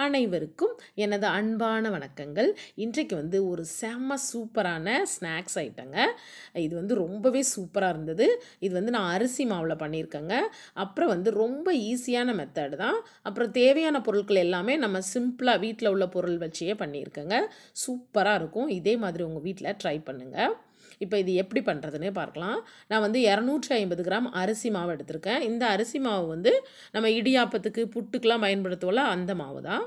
அனைவருக்கும் எனது அன்பான வணக்கங்கள். இன்றைக்கு வந்து ஒரு செம்ம சூப்பரான ஸ்நாக்ஸ் ஐட்டங்க. இது வந்து ரொம்பவே சூப்பரா இருந்தது. இது வந்து நான் அரிசி மாவுல பண்ணியிருக்கேங்க. அப்புறம் வந்து ரொம்ப ஈஸியான மெத்தட் தான். அப்புறம் தேவையான பொருட்கள் எல்லாமே நம்ம சிம்பிளா வீட்ல உள்ள பொருள் வச்சே பண்ணியிருக்கேங்க. சூப்பரா இருக்கும். இதே மாதிரி உங்க வீட்ல ட்ரை பண்ணுங்க. இப்போ இது எப்படி பண்ணுறதுன்னே பார்க்கலாம். நான் வந்து 250 கிராம் அரிசி மாவு எடுத்திருக்கேன். இந்த அரிசி மாவு வந்து நம்ம இடியாப்பத்துக்கு, புட்டுக்கெலாம் பயன்படுத்துவோம்ல அந்த மாவு தான்.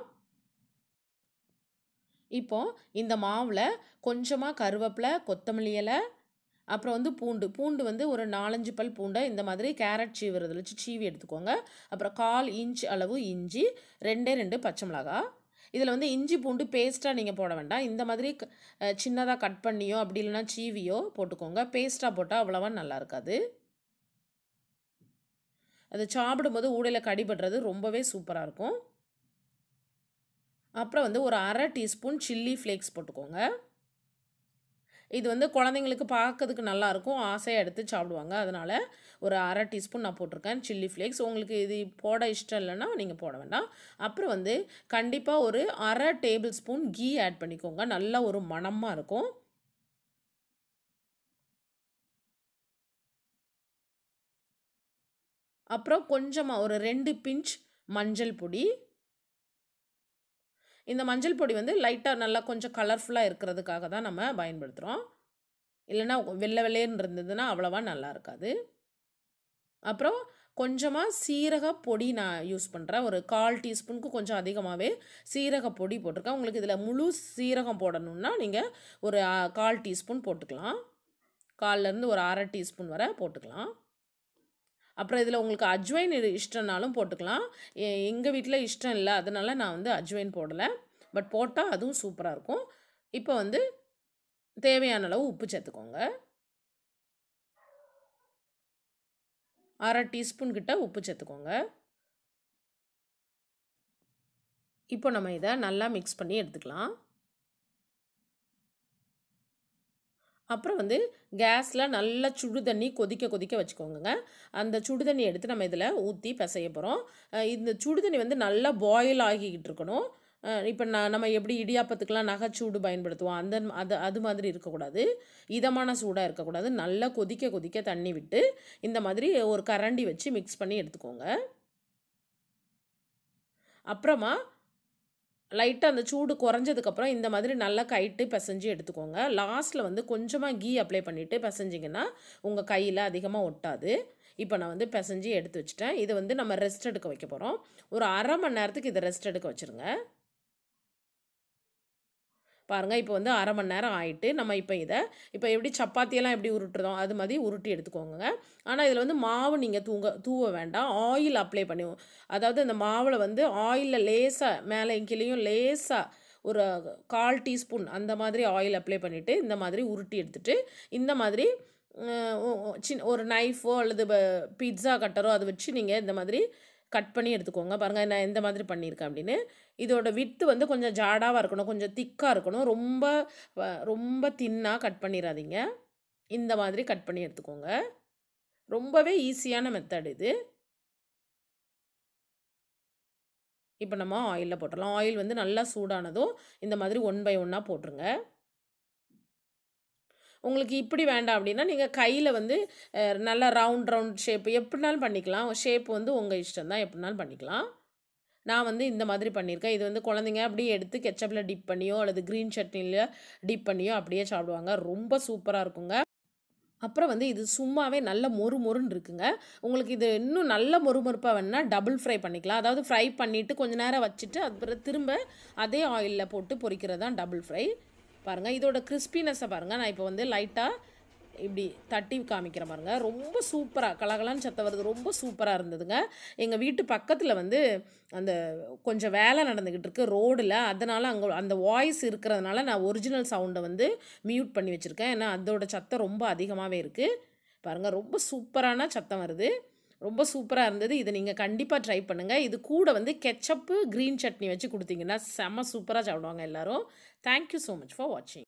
இப்போ இந்த மாவுல கொஞ்சமா கருவேப்பிலை, கொத்தமல்லி இலை, அப்புறம் வந்து பூண்டு வந்து ஒரு 4, 5 பல் பூண்ட இந்த மாதிரி கேரட் சீவுறதுல வச்சு சீவி எடுத்துக்கோங்க. அப்புறம் 1/4 இன்ச் அளவு இஞ்சி, 2 பச்சை மிளகாய். இதில் வந்து இஞ்சி பூண்டு பேஸ்ட்டாக நீங்கள் போட வேண்டாம். இந்த மாதிரி சின்னதாக கட் பண்ணியோ அப்படி இல்லைன்னா சீவியோ போட்டுக்கோங்க. பேஸ்ட்டாக போட்டால் அவ்வளோவா நல்லா இருக்காது. அது சாப்பிடும்போது ஊடையில் கடிபடுறது ரொம்பவே சூப்பராக இருக்கும். அப்புறம் வந்து ஒரு 1/2 டீஸ்பூன் சில்லி ஃப்ளேக்ஸ் போட்டுக்கோங்க. இது வந்து குழந்தைங்களுக்கு பார்க்கறதுக்கு நல்லாயிருக்கும். ஆசையாக எடுத்து சாப்பிடுவாங்க. அதனால் ஒரு 1/2 டீஸ்பூன் நான் போட்டிருக்கேன் சில்லி ஃப்ளேக்ஸ். உங்களுக்கு இது போட இஷ்டம் இல்லைன்னா நீங்கள் போட வேண்டாம். அப்புறம் வந்து கண்டிப்பாக ஒரு 1/2 டேபிள் ஸ்பூன் கீ ஆட் பண்ணிக்கோங்க. நல்ல ஒரு மணமாக இருக்கும். அப்புறம் கொஞ்சமாக ஒரு 2 பிஞ்ச் மஞ்சள் பொடி. இந்த மஞ்சள் பொடி வந்து லைட்டாக நல்லா கொஞ்சம் கலர்ஃபுல்லாக இருக்கிறதுக்காக தான் நம்ம பயன்படுத்துகிறோம். இல்லைன்னா வெள்ளை வெள்ளையன்னு இருந்ததுன்னா அவ்வளோவா நல்லா இருக்காது. அப்புறம் கொஞ்சமாக சீரக பொடி நான் யூஸ் பண்ணுறேன். ஒரு 1/4 டீஸ்பூனுக்கு கொஞ்சம் அதிகமாகவே சீரக பொடி போட்டிருக்கேன். உங்களுக்கு இதில் முழு சீரகம் போடணுன்னா நீங்கள் ஒரு 1/4 டீஸ்பூன் போட்டுக்கலாம். 1/4லேருந்து ஒரு 1/2 டீஸ்பூன் வரை போட்டுக்கலாம். அப்புறம் இதில் உங்களுக்கு அஜ்வைன் இஷ்டம்னாலும் போட்டுக்கலாம். எங்கள் வீட்டில் இஷ்டம் இல்லை, அதனால நான் வந்து அஜ்வைன் போடலை. பட் போட்டால் அதுவும் சூப்பராக இருக்கும். இப்போ வந்து தேவையான அளவு உப்பு சேர்த்துக்கோங்க. 1/2 டீஸ்பூன் கிட்ட உப்பு சேர்த்துக்கோங்க. இப்போ நம்ம இதை நல்லா மிக்ஸ் பண்ணி எடுத்துக்கலாம். அப்புறம் வந்து கேஸில் நல்லா சுடு தண்ணி கொதிக்க வச்சுக்கோங்க. அந்த சுடு தண்ணி எடுத்து நம்ம இதில் ஊற்றி பிசைய போகிறோம். இந்த சுடு தண்ணி வந்து நல்லா பாயில் ஆகிக்கிட்டு இருக்கணும். இப்போ நம்ம எப்படி இடியாப்பத்துக்கெலாம் நகைச்சூடு பயன்படுத்துவோம் அது மாதிரி இருக்கக்கூடாது. இதமான சூடாக இருக்கக்கூடாது. நல்லா கொதிக்க தண்ணி விட்டு இந்த மாதிரி ஒரு கரண்டி வச்சு மிக்ஸ் பண்ணி எடுத்துக்கோங்க. அப்புறமா லைட்டாக அந்த சூடு குறைஞ்சதுக்கப்புறம் இந்த மாதிரி நல்லா கைட்டு பிசைஞ்சு எடுத்துக்கோங்க. லாஸ்ட்டில் வந்து கொஞ்சமாக கீ அப்ளை பண்ணிவிட்டு பிசைஞ்சிங்கன்னா உங்கள் கையில் அதிகமாக ஒட்டாது. இப்போ நான் வந்து பிசைஞ்சு எடுத்து வச்சுட்டேன். இதை வந்து நம்ம ரெஸ்ட் எடுக்க வைக்க போகிறோம். ஒரு 1/2 மணி நேரத்துக்கு இதை ரெஸ்ட் எடுக்க வச்சுருங்க. பாருங்கள், இப்போ வந்து 1/2 மணி நேரம் ஆயிட்டு நம்ம இப்போ எப்படி சப்பாத்தியெல்லாம் எப்படி உருட்டுறோம் அது மாதிரி உருட்டி எடுத்துக்கோங்க. ஆனால் இதில் வந்து மாவு நீங்கள் தூவ வேண்டாம். ஆயில் அப்ளை பண்ணி, அதாவது அந்த மாவில் வந்து ஆயிலில் லேசாக மேலே கீழேயும் லேசாக ஒரு 1/4 டீஸ்பூன் அந்த மாதிரி ஆயில் அப்ளை பண்ணிவிட்டு இந்த மாதிரி உருட்டி எடுத்துகிட்டு இந்த மாதிரி ஒரு நைஃபோ அல்லது பிட்ஸா கட்டரோ அதை வச்சு நீங்கள் இந்த மாதிரி கட் பண்ணி எடுத்துக்கோங்க. பாருங்கள் நான் எந்த மாதிரி பண்ணியிருக்கேன் அப்படின்னு. இதோட விட்த் வந்து கொஞ்சம் ஜாடாவாக இருக்கணும், கொஞ்சம் திக்காக இருக்கணும். ரொம்ப தின்னாக கட் பண்ணிடாதீங்க. இந்த மாதிரி கட் பண்ணி எடுத்துக்கோங்க. ரொம்பவே ஈஸியான மெத்தட் இது. இப்போ நம்ம ஆயிலில் போட்டுடலாம். ஆயில் வந்து நல்லா சூடானதும் இந்த மாதிரி 1 பை 1 போட்டுருங்க. உங்களுக்கு இப்படி வேண்டாம் அப்படின்னா நீங்கள் கையில் வந்து நல்லா ரவுண்ட் ஷேப் எப்படினாலும் பண்ணிக்கலாம். ஷேப் வந்து உங்கள் இஷ்டம் தான், எப்படினாலும் பண்ணிக்கலாம். நான் வந்து இந்த மாதிரி பண்ணியிருக்கேன். இது வந்து குழந்தைங்க அப்படியே எடுத்து கெச்சப்பில் டிப் பண்ணியோ அல்லது க்ரீன் சட்னியில் டிப் பண்ணியோ அப்படியே சாப்பிடுவாங்க. ரொம்ப சூப்பராக இருக்குங்க. அப்புறம் வந்து இது சும்மாவே நல்ல மொறுன்னு இருக்குங்க. உங்களுக்கு இது இன்னும் நல்ல மொறுமொறுப்பாக வேணுன்னா டபுள் ஃப்ரை பண்ணிக்கலாம். அதாவது ஃப்ரை பண்ணிவிட்டு கொஞ்சம் நேரம் வச்சுட்டு அதுக்கப்புறம் திரும்ப அதே ஆயிலில் போட்டு பொரிக்கிறது தான் டபுள் ஃப்ரை. பாருங்கள் இதோட கிறிஸ்பினஸை பாருங்கள். நான் இப்போ வந்து லைட்டாக இப்படி தட்டி காமிக்கிறேன் பாருங்கள். ரொம்ப சூப்பராக கலகலான்னு சத்தம் வருது. ரொம்ப சூப்பராக இருந்ததுங்க. எங்கள் வீட்டு பக்கத்தில் வந்து அந்த கொஞ்சம் வேலை நடந்துக்கிட்டு இருக்கு ரோடில். அதனால் அங்கே அந்த வாய்ஸ் இருக்கிறதுனால நான் ஒரிஜினல் சவுண்டை வந்து மியூட் பண்ணி வச்சுருக்கேன். ஏன்னா அதோட சத்தம் ரொம்ப அதிகமாகவே இருக்குது. பாருங்கள் ரொம்ப சூப்பரான சத்தம் வருது. ரொம்ப சூப்பராக இருந்தது. இதை நீங்கள் கண்டிப்பாக ட்ரை பண்ணுங்கள். இது கூட வந்து கெச்சப்பு க்ரீன் சட்னி வச்சு கொடுத்தீங்கன்னா செம்ம சூப்பராக சாப்பிடுவாங்க எல்லோரும். தேங்க்யூ ஸோ மச் ஃபார் வாட்சிங்.